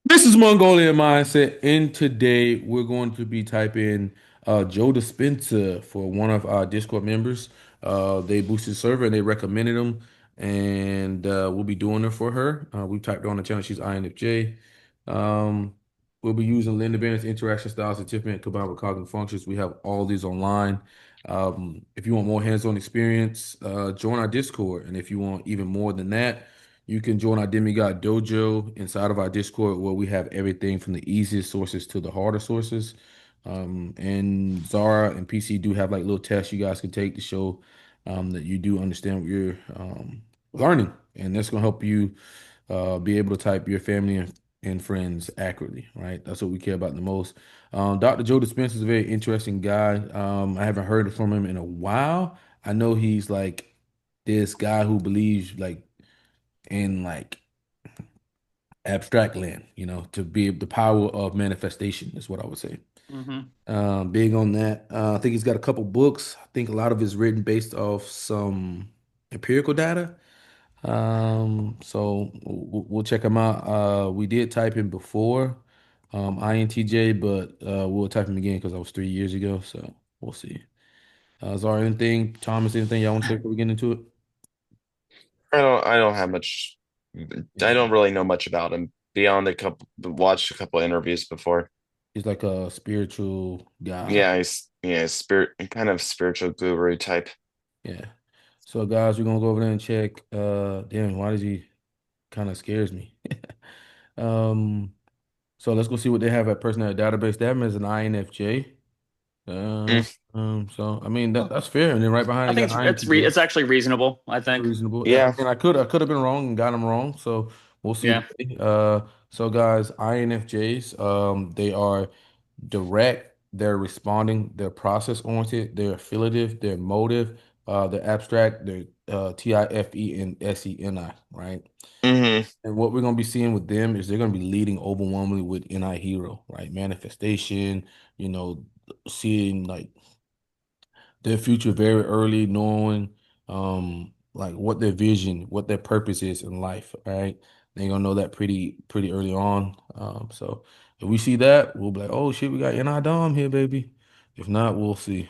This is Mongolian Mindset, and today we're going to be typing Joe Dispenza for one of our Discord members. They boosted the server and they recommended him, and we'll be doing it for her. We typed her on the channel. She's INFJ. Um, we'll be using Linda Berens Interaction Styles and Temperament combined with cognitive functions. We have all these online. If you want more hands-on experience, join our Discord, and if you want even more than that, you can join our Demigod Dojo inside of our Discord where we have everything from the easiest sources to the harder sources. And Zara and PC do have like little tests you guys can take to show that you do understand what you're learning. And that's going to help you be able to type your family and friends accurately, right? That's what we care about the most. Dr. Joe Dispenza is a very interesting guy. I haven't heard from him in a while. I know he's like this guy who believes like in like abstract land, to be the power of manifestation is what I would say. Hmm. Big on that. I think he's got a couple books. I think a lot of it's written based off some empirical data. So we'll check him out. We did type him before, INTJ, but we'll type him again because that was 3 years ago. So we'll see. Is there anything, Thomas, anything y'all want to say before we get into it? I don't have much. I Yeah. don't really know much about him beyond watched a couple interviews before. He's like a spiritual guy. Yeah, spirit kind of spiritual guru type. Yeah. So guys, we're gonna go over there and check. Damn, why does he kind of scares me? Um, so let's go see what they have at personality database. They have him as an INFJ. Mm, So I mean that's fair. And then right behind I it, you think got INTJ. it's actually reasonable, I think. Reasonable. Yeah, yeah. and I could have been wrong and got him wrong. So we'll see Yeah. today. So guys, INFJs, they are direct, they're responding, they're process oriented, they're affiliative, they're emotive, they're abstract, they're TIFE and SENI, right? Hmm. And what we're gonna be seeing with them is they're gonna be leading overwhelmingly with NI hero, right? Manifestation, you know, seeing like their future very early, knowing like what their vision, what their purpose is in life, right? They're gonna know that pretty early on. So if we see that, we'll be like, oh shit, we got NI Dom here, baby. If not, we'll see.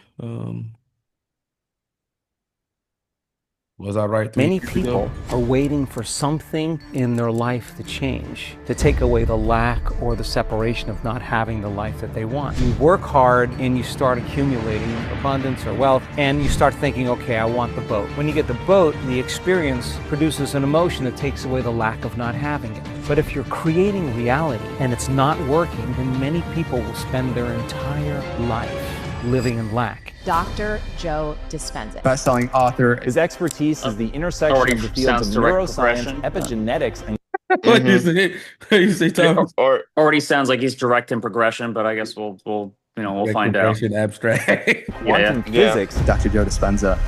Was I right three Many years ago? people are waiting for something in their life to change, to take away the lack or the separation of not having the life that they want. You work hard and you start accumulating abundance or wealth, and you start thinking, okay, I want the boat. When you get the boat, the experience produces an emotion that takes away the lack of not having it. But if you're creating reality and it's not working, then many people will spend their entire life living in lack. Dr. Joe Dispenza. Bestselling author. His expertise is the intersection Already of the fields sounds of direct neuroscience, progression. epigenetics, and What you Hmm. say? You say, Thomas? Or Already sounds like he's direct in progression, but I guess we'll Like find out. progression abstract. quantum Yeah. physics. Dr. Joe Dispenza.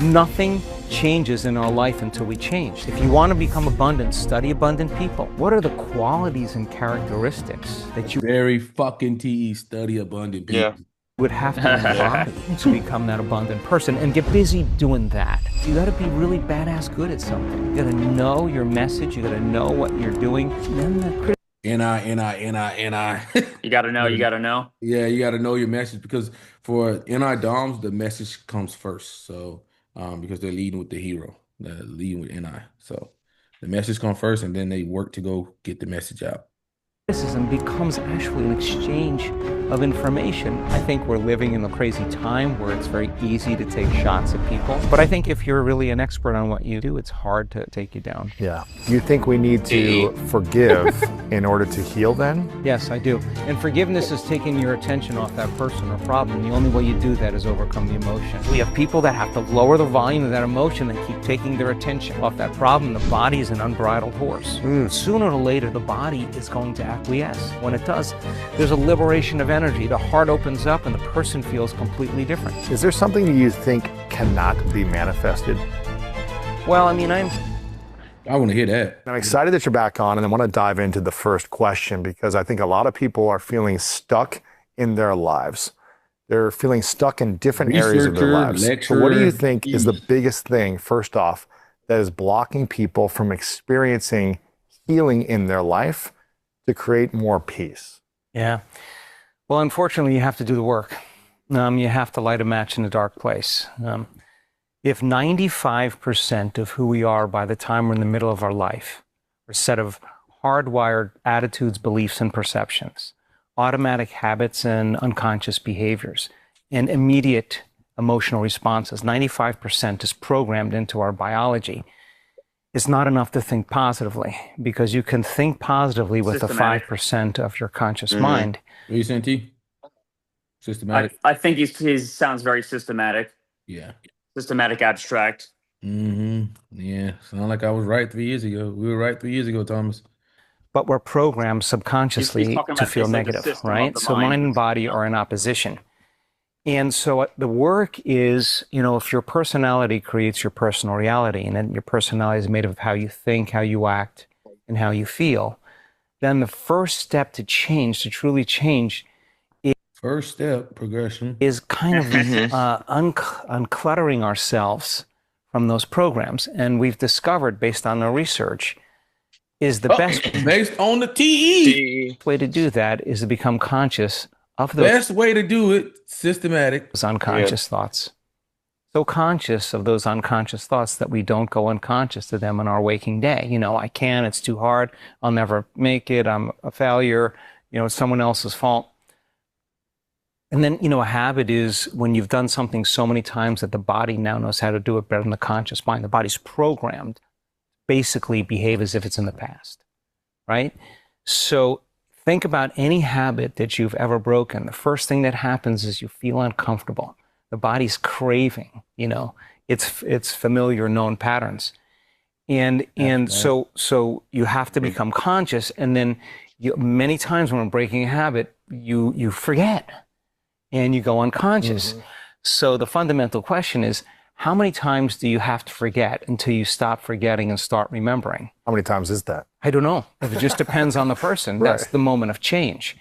Nothing changes in our life until we change. If you want to become abundant, study abundant people. What are the qualities and characteristics that you Very fucking TE study abundant yeah. people. would have to embody to become that abundant person, and get busy doing that? You got to be really badass good at something. You got to know your message. You got to know what you're doing. And then the critical NI. You gotta know, you gotta know. Yeah, you got to know your message because for NI DOMs, the message comes first. So, because they're leading with the hero, they're leading with NI. So, the message comes first, and then they work to go get the message out. criticism becomes actually an exchange of information. I think we're living in a crazy time where it's very easy to take shots at people. But I think if you're really an expert on what you do, it's hard to take you down. Yeah. You think we need to forgive in order to heal then? Yes, I do. And forgiveness is taking your attention off that person or problem. The only way you do that is overcome the emotion. We have people that have to lower the volume of that emotion and keep taking their attention off that problem. The body is an unbridled horse. Sooner or later, the body is going to acquiesce. When it does, there's a liberation of energy. The heart opens up and the person feels completely different. Is there something you think cannot be manifested? Well, I mean, I want to hear that. I'm excited that you're back on, and I want to dive into the first question because I think a lot of people are feeling stuck in their lives. They're feeling stuck in different areas of their lives. So what do you think is the biggest thing, first off, that is blocking people from experiencing healing in their life to create more peace? Yeah. Well, unfortunately, you have to do the work. You have to light a match in a dark place. If 95% of who we are by the time we're in the middle of our life are a set of hardwired attitudes, beliefs, and perceptions, automatic habits and unconscious behaviors, and immediate emotional responses, 95% is programmed into our biology. It's not enough to think positively, because you can think positively with the 5% of your conscious mind. What are you saying, T? Systematic? I think he sounds very systematic. Yeah. Systematic abstract. Yeah. Sound like I was right 3 years ago. We were right 3 years ago, Thomas. But we're programmed subconsciously He's talking to about feel basically the negative, system of right? the So mind. mind and body are in opposition. And so the work is, if your personality creates your personal reality, and then your personality is made of how you think, how you act, and how you feel, then the first step to change, to truly change, First step, progression, is kind of uncluttering ourselves from those programs. And we've discovered, based on our research, is the best based on the TE. way to do that is to become conscious of those Best way to do it, systematic. unconscious thoughts. So conscious of those unconscious thoughts that we don't go unconscious to them in our waking day. I can't, it's too hard, I'll never make it, I'm a failure, it's someone else's fault. And then, a habit is when you've done something so many times that the body now knows how to do it better than the conscious mind. The body's programmed, basically behave as if it's in the past, right? So think about any habit that you've ever broken. The first thing that happens is you feel uncomfortable. The body's craving, it's familiar, known patterns. And so you have to become conscious. And then many times when we're breaking a habit, you forget and you go unconscious. So the fundamental question is, how many times do you have to forget until you stop forgetting and start remembering? How many times is that? I don't know. It just depends on the person. Right. That's the moment of change.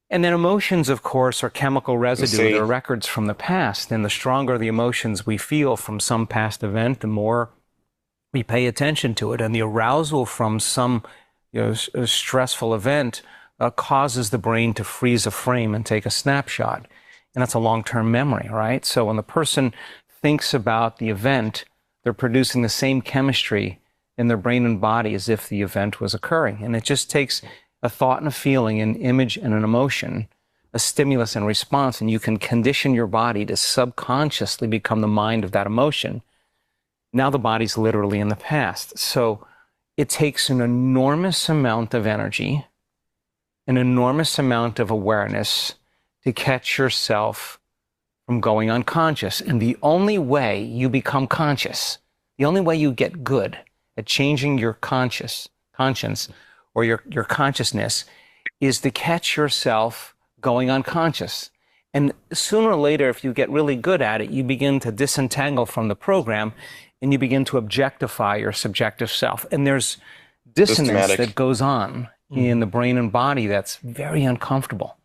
And then emotions, of course, are chemical residue. They're records from the past. And the stronger the emotions we feel from some past event, the more we pay attention to it. And the arousal from some stressful event causes the brain to freeze a frame and take a snapshot. And that's a long-term memory, right? So when the person thinks about the event, they're producing the same chemistry in their brain and body as if the event was occurring. And it just takes a thought and a feeling, an image and an emotion, a stimulus and response, and you can condition your body to subconsciously become the mind of that emotion. Now the body's literally in the past. So it takes an enormous amount of energy, an enormous amount of awareness to catch yourself from going unconscious. And the only way you become conscious, the only way you get good at changing your conscience or your consciousness is to catch yourself going unconscious. And sooner or later, if you get really good at it, you begin to disentangle from the program and you begin to objectify your subjective self. And there's dissonance that goes on in the brain and body that's very uncomfortable.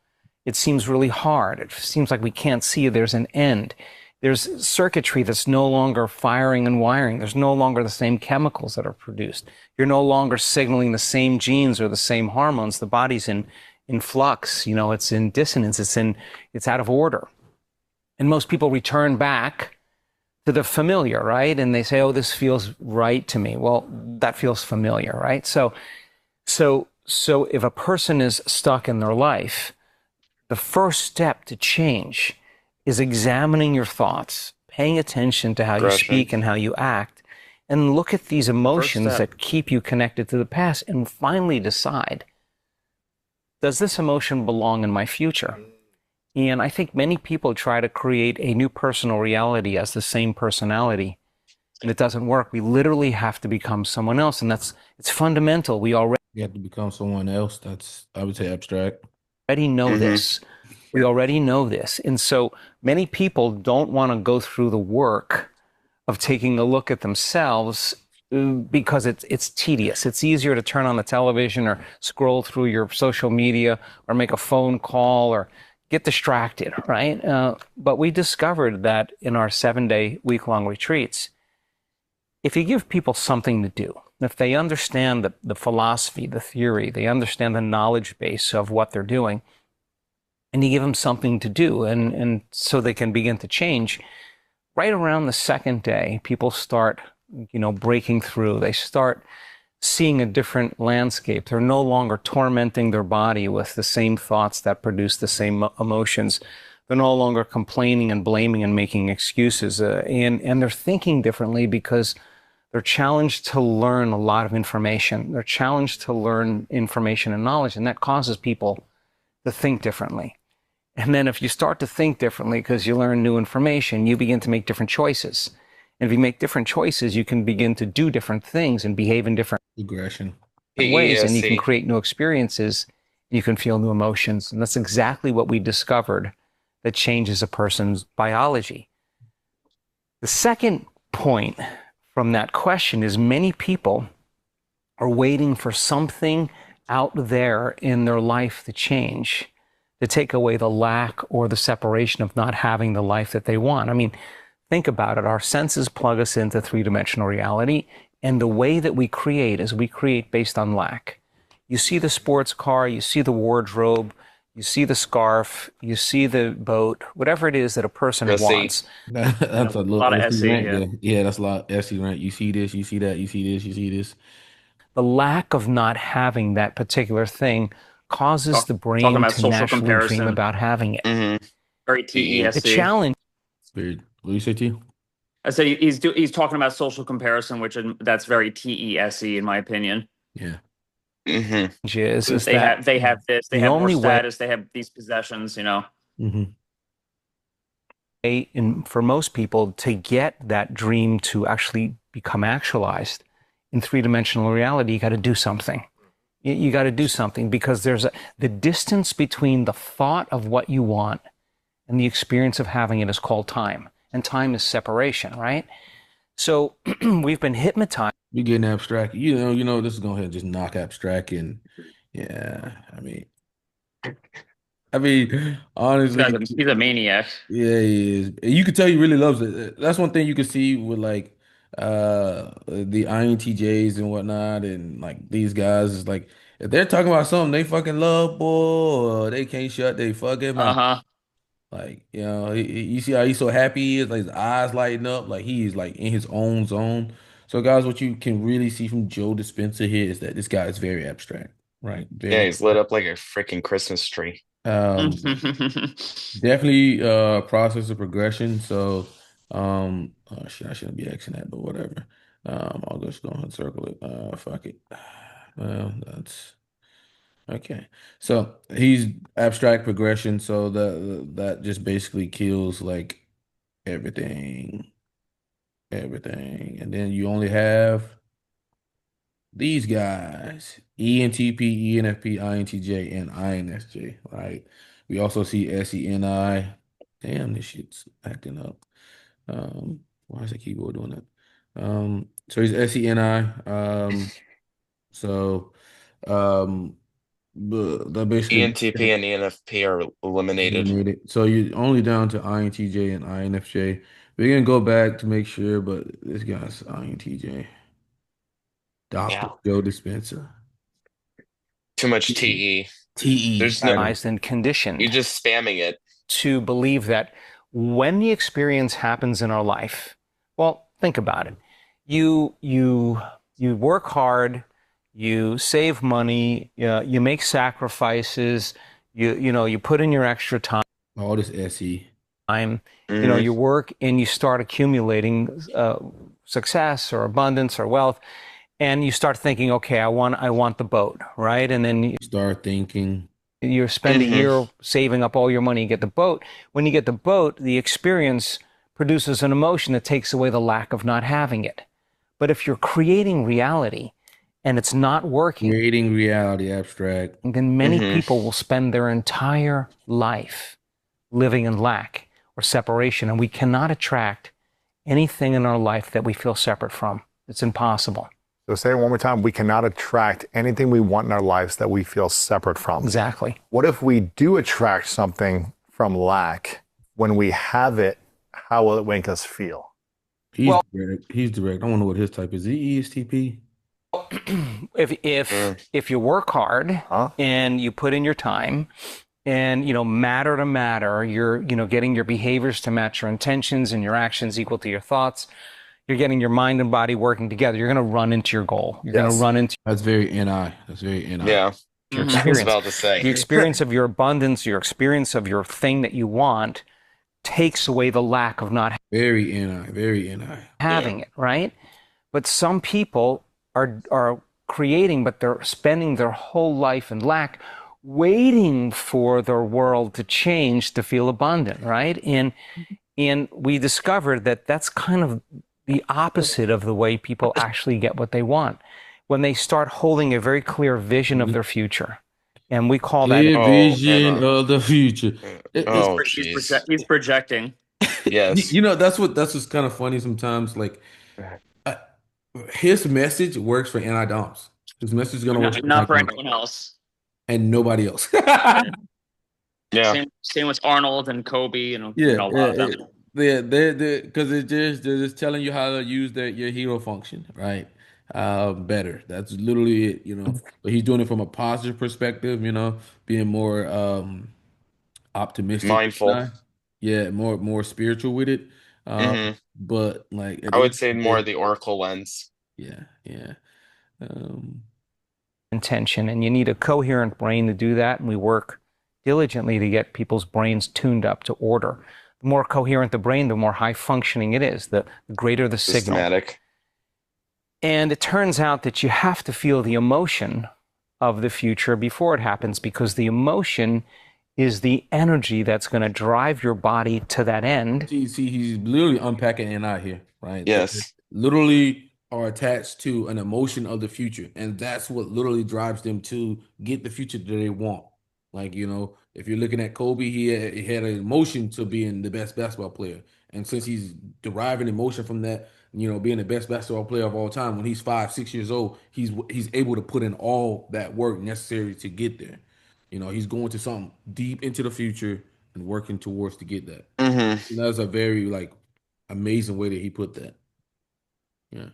It seems really hard. It seems like we can't see there's an end. There's circuitry that's no longer firing and wiring. There's no longer the same chemicals that are produced. You're no longer signaling the same genes or the same hormones. The body's in flux. It's in dissonance. It's out of order. And most people return back to the familiar, right? And they say, oh, this feels right to me. Well, that feels familiar, right? So if a person is stuck in their life, the first step to change is examining your thoughts, paying attention to how you speak and how you act, and look at these emotions that keep you connected to the past and finally decide, does this emotion belong in my future? And I think many people try to create a new personal reality as the same personality, and it doesn't work. We literally have to become someone else, and it's fundamental. We already have to become someone else. That's, I would say, abstract. Know this. We already know this. And so many people don't want to go through the work of taking a look at themselves because it's tedious. It's easier to turn on the television or scroll through your social media or make a phone call or get distracted, right? But we discovered that in our 7-day, week-long retreats, if you give people something to do, if they understand the philosophy, the theory, they understand the knowledge base of what they're doing, and you give them something to do, and so they can begin to change, right around the second day, people start, breaking through. They start seeing a different landscape. They're no longer tormenting their body with the same thoughts that produce the same emotions. They're no longer complaining and blaming and making excuses. And they're thinking differently because they're challenged to learn a lot of information. They're challenged to learn information and knowledge, and that causes people to think differently. And then if you start to think differently because you learn new information, you begin to make different choices. And if you make different choices, you can begin to do different things and behave in different ways, and you can create new experiences, and you can feel new emotions. And that's exactly what we discovered that changes a person's biology. The second point from that question is many people are waiting for something out there in their life to change, to take away the lack or the separation of not having the life that they want. I mean, think about it. Our senses plug us into three-dimensional reality, and the way that we create is we create based on lack. You see the sports car, you see the wardrobe, you see the scarf, you see the boat, whatever it is that a person wants. That's a lot of SE. Yeah, that's a lot of SE rant. You see this, you see that, you see this, you see this. The lack of not having that particular thing causes the brain to naturally dream about having it. Very TESC. The challenge. Weird. What do you say, T? I say he's talking about social comparison, which that's very TESC in my opinion. Yeah. Is they that have this, they have more status, they have these possessions, And for most people, to get that dream to actually become actualized in three-dimensional reality, you got to do something. You got to do something because there's the distance between the thought of what you want and the experience of having it is called time. And time is separation, right? So we've been hypnotized. You're getting abstract. This is going to just knock abstract and yeah, I mean, honestly, he's a maniac. Yeah, he is. You can tell he really loves it. That's one thing you can see with like the INTJs and whatnot, and like these guys is like if they're talking about something they fucking love, boy, they can't shut their fucking mouth. Like, you see how he's so happy he is, like his eyes lighting up, like he's like in his own zone. So guys, what you can really see from Joe Dispenza here is that this guy is very abstract, right? Yeah, he's lit up like a freaking Christmas tree. Definitely process of progression. So oh shit, I shouldn't be asking that, but whatever. I'll just go ahead and circle it. Fuck it. Well, that's okay. So he's abstract progression, so that just basically kills like everything. And then you only have these guys: ENTP, ENFP, INTJ, and INSJ, right? We also see SENI. Damn, this shit's acting up. Why is the keyboard doing that? So he's SENI. That basically ENTP and ENFP are eliminated. So you're only down to INTJ and INFJ. We're gonna go back to make sure, but this guy's INTJ. Dr. Joe Dispenza. Too much TE. There's no and conditioned. You're just spamming it to believe that when the experience happens in our life, well, think about it. You work hard, you save money, you make sacrifices, you put in your extra time. All this SE. You work and you start accumulating success or abundance or wealth. And you start thinking, okay, I want the boat, right? And then you start thinking. You spend a year saving up all your money, you get the boat. When you get the boat, the experience produces an emotion that takes away the lack of not having it. But if you're creating reality and it's not working, creating reality, abstract, then many people will spend their entire life living in lack or separation. And we cannot attract anything in our life that we feel separate from. It's impossible. So say it one more time. We cannot attract anything we want in our lives that we feel separate from. Exactly. What if we do attract something from lack? When we have it, how will it make us feel? He's direct. I wonder what his type is. Is he ESTP? If you work hard and you put in your time, and matter to matter, you're getting your behaviors to match your intentions and your actions equal to your thoughts. You're getting your mind and body working together. You're going to run into your goal. You're going to run into. That's very NI. That's very NI. Yeah. Your I was experience. about to say. The experience of your abundance, your experience of your thing that you want, takes away the lack of not Very NI. Very NI. having it, right? But some people are creating, but they're spending their whole life in lack, waiting for their world to change to feel abundant, right? And we discovered that that's kind of the opposite of the way people actually get what they want. When they start holding a very clear vision of their future. And we call that vision of the future. He's projecting. Yes. That's what's kind of funny sometimes. Like, his message works for anti-doms. His message is gonna work Not for anyone else. and nobody else. Yeah. Same with Arnold and Kobe and Yeah, a lot of them. because they're just telling you how to use your hero function, right? Better. That's literally it. But he's doing it from a positive perspective, being more optimistic, Mindful. Yeah, more spiritual with it. But like I would say more the Oracle lens. Yeah. intention, and you need a coherent brain to do that, and we work diligently to get people's brains tuned up to order. The more coherent the brain, the more high functioning it is, the greater the signal. Systematic. And it turns out that you have to feel the emotion of the future before it happens, because the emotion is the energy that's going to drive your body to that end. See, he's literally unpacking NI here, right? Yes. Literally are attached to an emotion of the future, and that's what literally drives them to get the future that they want. Like, if you're looking at Kobe, he had an emotion to being the best basketball player, and since he's deriving emotion from that, being the best basketball player of all time, when he's 5-6 years old, he's able to put in all that work necessary to get there. He's going to something deep into the future and working towards to get that. That's a very amazing way that he put that. Yeah.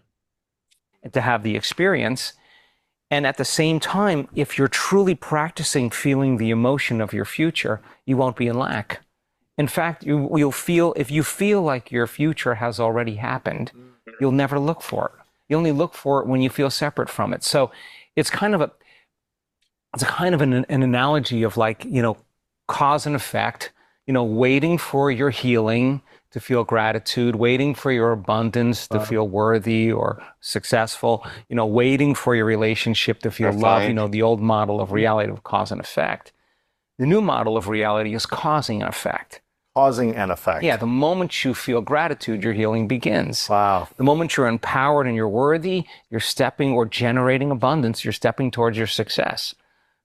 To have the experience. And at the same time, if you're truly practicing feeling the emotion of your future, you won't be in lack. In fact, you'll feel, if you feel like your future has already happened, you'll never look for it. You only look for it when you feel separate from it. So it's kind of an analogy of cause and effect, waiting for your healing to feel gratitude, waiting for your abundance to feel worthy or successful, waiting for your relationship to feel love, the old model of reality of cause and effect. The new model of reality is causing an effect. Causing an effect. Yeah, the moment you feel gratitude, your healing begins. Wow. The moment you're empowered and you're worthy, you're stepping or generating abundance, you're stepping towards your success.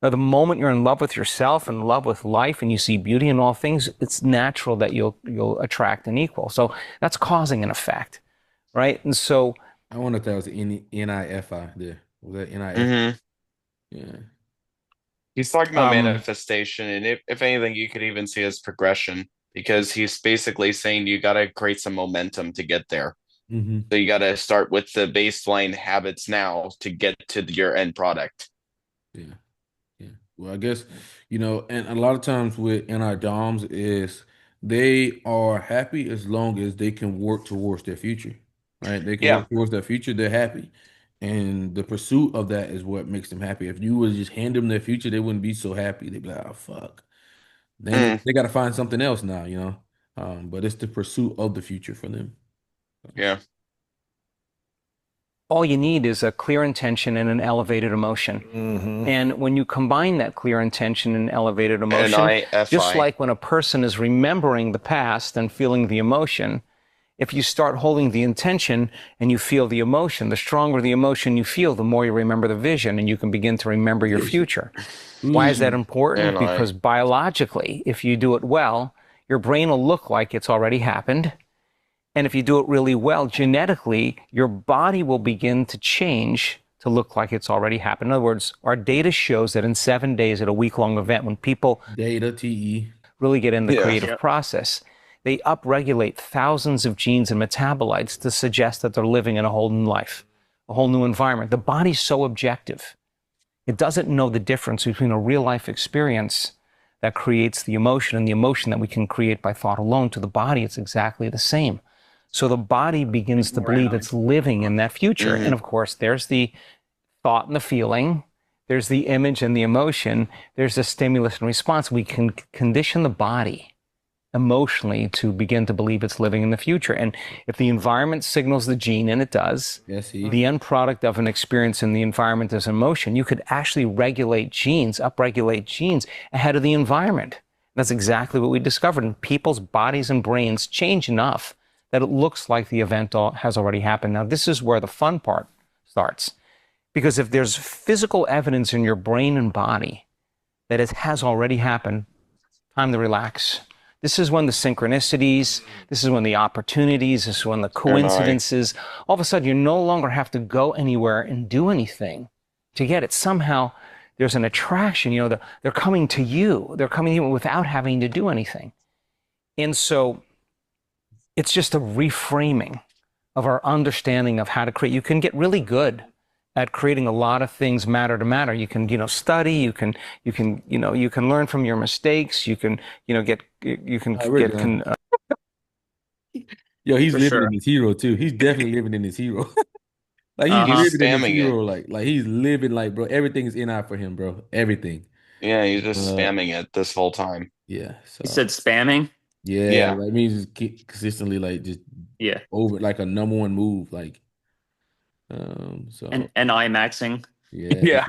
Now, the moment you're in love with yourself and in love with life and you see beauty in all things, it's natural that you'll attract an equal. So that's causing an effect, right? And so I wonder if that was NIFI there. Was that NIFI? Yeah. He's talking about manifestation, and if anything, you could even see his progression, because he's basically saying you got to create some momentum to get there. So you got to start with the baseline habits now to get to your end product. Yeah. Well, I guess, and a lot of times with anti-doms is they are happy as long as they can work towards their future, right? They can work towards their future, they're happy. And the pursuit of that is what makes them happy. If you would just hand them their future, they wouldn't be so happy. They'd be like, oh, fuck. Then they got to find something else now, but it's the pursuit of the future for them. Yeah. All you need is a clear intention and an elevated emotion. And when you combine that clear intention and elevated emotion, just like when a person is remembering the past and feeling the emotion, if you start holding the intention and you feel the emotion, the stronger the emotion you feel, the more you remember the vision, and you can begin to remember your future. Why is that important? Because biologically, if you do it well, your brain will look like it's already happened. And if you do it really well, genetically, your body will begin to change to look like it's already happened. In other words, our data shows that in 7 days at a week-long event, when people really get in the creative process, they upregulate thousands of genes and metabolites to suggest that they're living in a whole new life. a whole new environment. The body's so objective. It doesn't know the difference between a real life experience that creates the emotion and the emotion that we can create by thought alone. To the body, it's exactly the same. So the body begins to believe it's living in that future. And of course, there's the thought and the feeling. There's the image and the emotion. There's the stimulus and response. We can condition the body emotionally to begin to believe it's living in the future. And if the environment signals the gene, and it does, the end product of an experience in the environment is emotion, you could actually regulate genes, upregulate genes ahead of the environment. That's exactly what we discovered. And people's bodies and brains change enough that it looks like the event has already happened. Now, this is where the fun part starts. Because if there's physical evidence in your brain and body that it has already happened, time to relax. This is when the synchronicities, this is when the opportunities, this is when the coincidences, all of a sudden you no longer have to go anywhere and do anything to get it. Somehow there's an attraction, they're coming to you. They're coming to you without having to do anything. And so it's just a reframing of our understanding of how to create. You can get really good at creating a lot of things matter to matter. You can, study. You can learn from your mistakes. You can, Yo, he's For living sure. in his hero too. He's definitely living in his hero. Like He's living in his spamming hero. Like he's living like, bro. Everything is in out for him, bro. Everything. Yeah, he's just spamming it this whole time. Yeah. So He said spamming. yeah, like me just consistently like just Yeah. over like a number one move, like so And IMAXing. yeah. Yeah.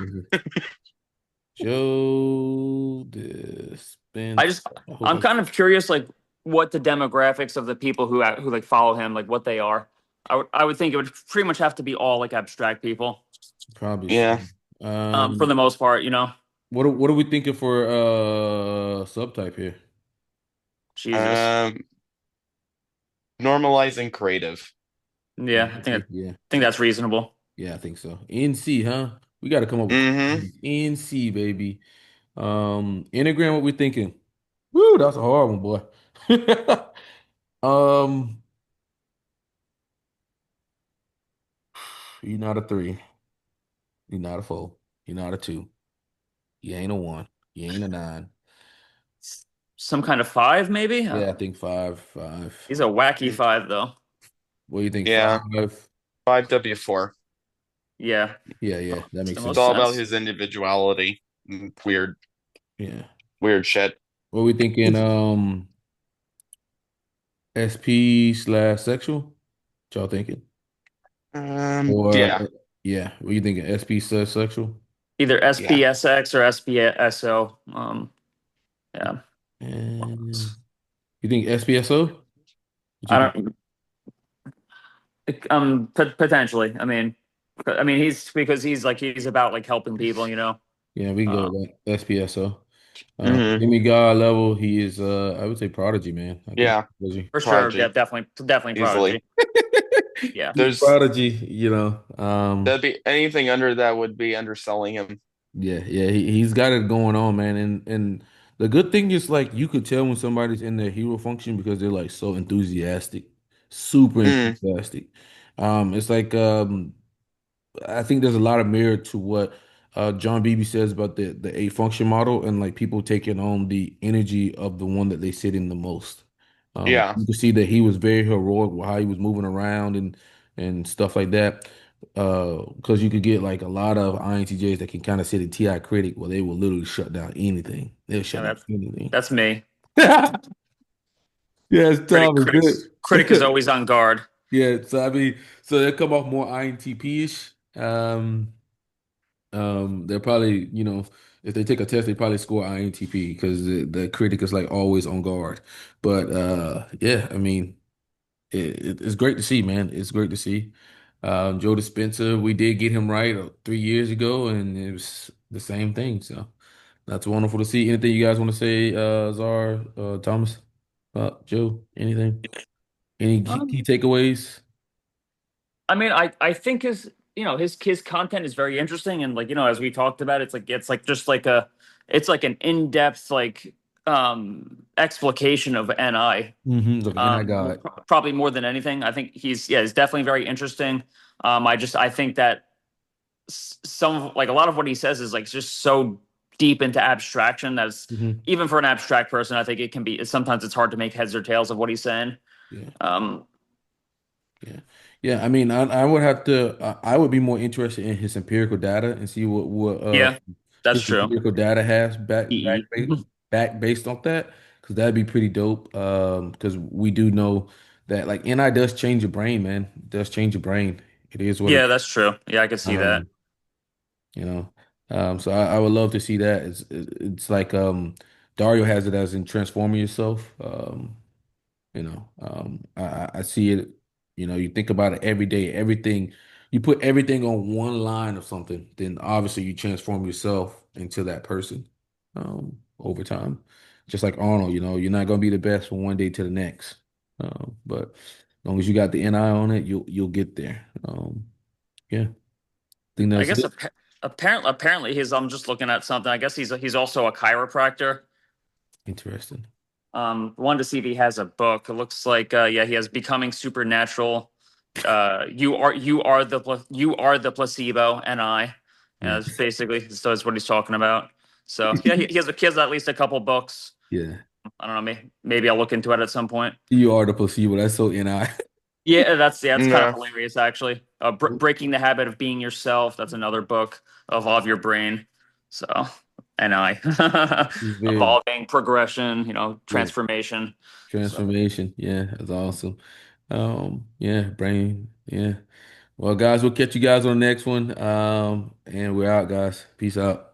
Joe Dispenza. I'm kind of curious, like what the demographics of the people who like follow him, like what they are. I would think it would pretty much have to be all like abstract people. Probably. Yeah. For the most part, What are we thinking for subtype here? Jesus. Normalizing creative. Yeah, I think that's reasonable. Yeah, I think so. NC, huh? We got to come up with NC, baby. Enneagram, what we thinking? Woo, that's a hard one, boy. You're not a 3. You're not a 4. You're not a 2. You ain't a 1. You ain't a 9. Some kind of 5, maybe? Yeah, I think 5. He's a wacky 5, though. What do you think? Yeah. 5? 5W4. Yeah. Yeah, that makes sense. It's all about his individuality. Weird shit. What we thinking? SP/sexual? What y'all thinking? Yeah. Yeah. What you thinking? SP/sexual? Either SPSX or SPSO. Yeah. And you think SPSO? I don't. Potentially. I mean, he's about like helping people. Yeah, we can go with that. SPSO. Demigod level, he is I would say prodigy, man. For sure. Yeah, definitely prodigy. Yeah. There's prodigy, that'd be anything under that would be underselling him. Yeah, he's got it going on, man. And the good thing is like you could tell when somebody's in their hero function because they're like so enthusiastic, super enthusiastic. It's like I think there's a lot of merit to what John Beebe says about the 8 function model and like people taking on the energy of the one that they sit in the most. You can see that he was very heroic with how he was moving around and stuff like that. Because you could get like a lot of INTJs that can kind of sit in TI critic where they will literally shut down anything. They'll shut down anything. That's me. Yeah, it's Tom. Critic is always on guard. Yeah, so I mean, so they come off more INTP-ish. They're probably, if they take a test, they probably score INTP because the critic is like always on guard. But yeah, I mean, it's great to see, man. It's great to see. Joe Dispenza, we did get him right 3 years ago, and it was the same thing. So that's wonderful to see. Anything you guys want to say, Czar, Thomas, Joe? Anything? Any key takeaways? I mean, I think his content is very interesting, and like as we talked about, it's like an in-depth like explication of NI. NI God. Probably more than anything. I think he's definitely very interesting. I think that some like a lot of what he says is like just so deep into abstraction that's even for an abstract person, I think it can be sometimes it's hard to make heads or tails of what he's saying. Yeah. Um, Yeah. Yeah. I mean, I would have to, I would be more interested in his empirical data and see what yeah, that's his true. empirical data has EE. back based on that, because that'd be pretty dope. Because we do know that like NI does change your brain, man. It does change your brain. It is what it Yeah, that's true. Yeah, I could see that. um, you know. So I would love to see that. It's like Dario has it as in transforming yourself. I see it, you think about it every day, everything, you put everything on one line of something, then obviously you transform yourself into that person over time. Just like Arnold, you're not going to be the best from one day to the next. But as long as you got the NI on it, you'll get there. Yeah, I think I that's guess it. apparently he's I'm just looking at something. I guess he's also a chiropractor. Interesting. Wanted to see if he has a book. It looks like yeah, he has Becoming Supernatural. You are the placebo, and I. Yeah. It's basically so that's what he's talking about. So yeah, he has at least a couple books. Yeah. I don't know, maybe I'll look into it at some point. You are the placebo. That's so NI. Yeah, that's kind of Yeah. hilarious actually. Breaking the Habit of Being Yourself. That's another book. Evolve Your Brain. So, and I Very, evolving, progression, yeah. transformation. So. Transformation. Yeah, that's awesome. Yeah, brain. Yeah. Well, guys, we'll catch you guys on the next one. And we're out, guys. Peace out.